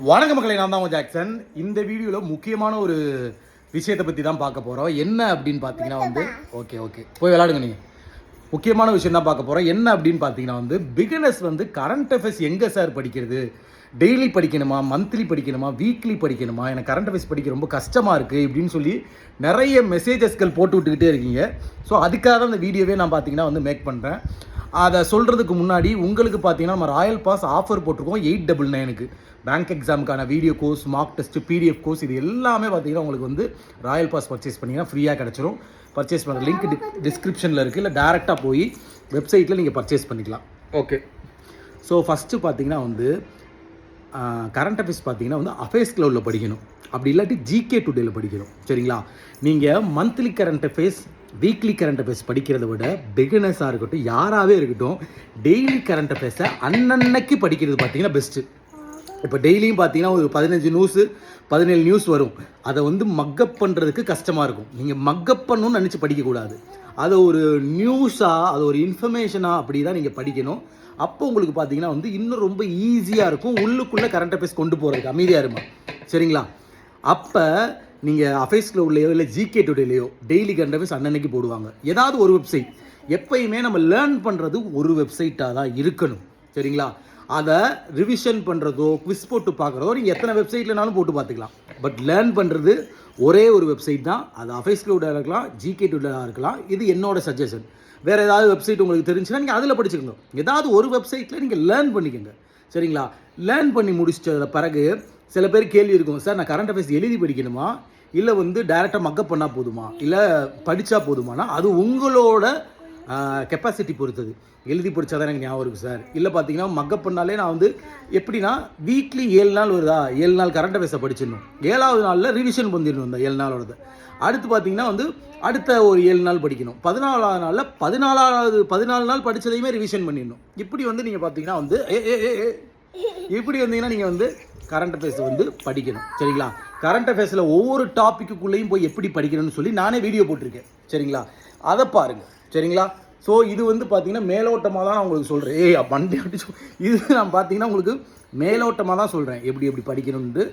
வணக்க மக்களை, நான் தான் உங்கள் ஜாக்சன். இந்த வீடியோவில் முக்கியமான ஒரு விஷயத்தை பற்றி தான் பார்க்க போகிறோம். என்ன அப்படின்னு பார்த்தீங்கன்னா ஓகே போய் விளாடுங்க. நீங்கள் முக்கியமான விஷயம் தான் பார்க்க போகிறோம். என்ன அப்படின்னு பார்த்தீங்கன்னா பிகினர்ஸ் கரண்ட் அஃபேர்ஸ் எங்கே சார் படிக்கிறது? டெய்லி படிக்கணுமா, மந்த்லி படிக்கணுமா, வீக்லி படிக்கணுமா? எனக்கு கரண்ட் அஃபேர்ஸ் படிக்க ரொம்ப கஷ்டமாக இருக்குது இப்படின்னு சொல்லி நிறைய மெசேஜஸ்கள் போட்டு விட்டுக்கிட்டே இருக்கீங்க. ஸோ அதுக்காக தான் இந்த வீடியோவே நான் பார்த்தீங்கன்னா மேக் பண்ணுறேன். அதை சொல்கிறதுக்கு முன்னாடி உங்களுக்கு பார்த்தீங்கன்னா நம்ம ராயல் பாஸ் ஆஃபர் போட்டிருக்கோம் 899க்கு. பேங்க் எக்ஸாமுக்கான video course, mock test, PDF course, இது எல்லாமே பார்த்தீங்கன்னா உங்களுக்கு ராயல் பாஸ் பர்ச்சேஸ் பண்ணிங்கன்னா ஃப்ரீயாக கிடச்சிரும். பர்ச்சேஸ் பண்ணுற லிங்க் டிஸ்கிரிப்ஷனில் இருக்குது, இல்லை டேரெக்டாக போய் வெப்சைட்டில் நீங்கள் பர்ச்சேஸ் பண்ணிக்கலாம். ஓகே, ஸோ ஃபஸ்ட்டு பார்த்தீங்கன்னா கரண்ட் அஃபேர்ஸ் பார்த்தீங்கன்னா அஃபேர்ஸ் கிளவுடில் படிக்கணும். அப்படி இல்லாட்டி ஜிகே டுடேயில் படிக்கணும். சரிங்களா? நீங்கள் monthly current affairs, weekly current affairs படிக்கிறத விட பிகினர்ஸாக இருக்கட்டும், யாராகவே இருக்கட்டும், டெய்லி கரண்ட் அஃபேர்ஸை அன்னன்னைக்கு படிக்கிறது பார்த்தீங்கன்னா பெஸ்ட்டு. இப்போ டெய்லியும் பார்த்தீங்கன்னா ஒரு 17 நியூஸ் வரும். அதை மக்கப் பண்ணுறதுக்கு கஷ்டமாக இருக்கும். நீங்கள் மக்கப் பண்ணணும்னு நினச்சி படிக்கக்கூடாது. அதை ஒரு நியூஸாக, அது ஒரு இன்ஃபர்மேஷனாக அப்படி தான் நீங்கள் படிக்கணும். அப்போ உங்களுக்கு பார்த்தீங்கன்னா இன்னும் ரொம்ப ஈஸியாக இருக்கும் உள்ளுக்குள்ளே கரண்ட் அஃபேர்ஸ் கொண்டு போகிறதுக்கு. அமைதியாக இருமா, சரிங்களா? அப்போ நீங்கள் அஃபேர்ஸில் உள்ளேயோ இல்லை ஜிகே டுடேலையோ டெய்லி கரண்ட் அஃபேர்ஸ் அன்னன்னைக்கு போடுவாங்க. ஏதாவது ஒரு வெப்சைட், எப்பயுமே நம்ம லேர்ன் பண்ணுறது ஒரு வெப்சைட்டாக தான் இருக்கணும். சரிங்களா? அதை ரிவிஷன் பண்ணுறதோ, குவிஸ் போட்டு பார்க்குறதோ நீங்கள் எத்தனை வெப்சைட்லனாலும் போட்டு பார்த்துக்கலாம். பட் லேர்ன் பண்ணுறது ஒரே ஒரு வெப்சைட் தான். அது அஃபேர்ஸ் கிளவுடாக இருக்கலாம், ஜிகே டுடேலாக இருக்கலாம். இது என்னோட சஜஷன். வேறு ஏதாவது வெப்சைட் உங்களுக்கு தெரிஞ்சுன்னா நீங்கள் அதில் படிச்சுக்கணும். ஏதாவது ஒரு வெப்சைட்டில் நீங்கள் லேர்ன் பண்ணிக்கோங்க. சரிங்களா? லேர்ன் பண்ணி முடிச்சத பிறகு சில பேர் கேள்வி இருக்கும், சார் நான் கரண்ட் அஃபேர்ஸ் எழுதி படிக்கணுமா, இல்லை டேரெக்டாக மக்கப் பண்ணால் போதுமா, இல்லை படித்தா போதுமானா அது உங்களோட கெப்பாசிட்டி பொறுத்தது. எழுதி படித்தா தான் எனக்கு ஞாபகம் இருக்குது சார். இல்லை பார்த்தீங்கன்னா மக்கப் பண்ணாலே நான் எப்படின்னா வீக்லி 7 நாள் வருதா, 7 நாள் கரண்ட் அஃபேர்ஸை படிச்சிடணும். 7வது நாளில் ரிவிஷன் பண்ணிடணும். இந்த 7 நாளோடது அடுத்து பார்த்தீங்கன்னா அடுத்த ஒரு 7 நாள் படிக்கணும். 14வது நாளில் 14 நாள் படித்ததையுமே ரிவிஷன் பண்ணிடணும். இப்படி நீங்கள் பார்த்தீங்கன்னா இப்படி வந்தீங்கன்னா நீங்கள் கரண்ட் அஃபேர்ஸ் படிக்கணும். சரிங்களா? கரண்ட் அஃபேர்ஸில் ஒவ்வொரு டாப்பிக்குள்ளேயும் போய் எப்படி படிக்கணும்னு சொல்லி நானே வீடியோ போட்டிருக்கேன். சரிங்களா? அதை பாருங்கள். சரிங்களா? ஸோ இது பார்த்தீங்கன்னா மேலோட்டமாக தான் நான் உங்களுக்கு சொல்கிறேன். வண்டி அப்படி இது நான் பார்த்தீங்கன்னா உங்களுக்கு மேலோட்டமாக தான் சொல்கிறேன் எப்படி படிக்கணும்னு.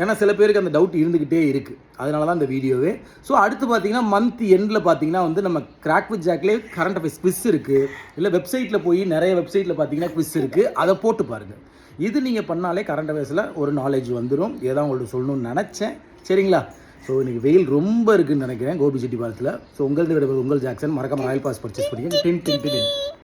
ஏன்னா சில பேருக்கு அந்த டவுட் இருந்துக்கிட்டே இருக்குது. அதனால தான் இந்த வீடியோவே. ஸோ அடுத்து பார்த்தீங்கன்னா மந்த் எண்டில் பார்த்தீங்கன்னா நம்ம கிராக் வித் ஜாக்லேயே கரண்ட் அஃபேர்ஸ் குவிஸ் இருக்குது. இல்லை வெப்சைட்டில் போய் நிறைய வெப்சைட்டில் பார்த்தீங்கன்னா குவிஸ் இருக்குது. அதை போட்டு பாருங்கள். இது நீங்கள் பண்ணாலே கரண்ட் அஃபேர்ஸில் ஒரு நாலேஜ் வந்துடும். ஏதாவது உங்களுக்கு சொல்லணும்னு நினச்சேன். சரிங்களா? ஸோ இன்றைக்கி வெயில் ரொம்ப இருக்குதுன்னு நினைக்கிறேன் கோபிச்செட்டிப்பாளையத்தில். ஸோ உங்கள் ஜாக்சன். மறக்காம ராயல் பாஸ் பர்ச்சேஸ் பண்ணிங்க. 10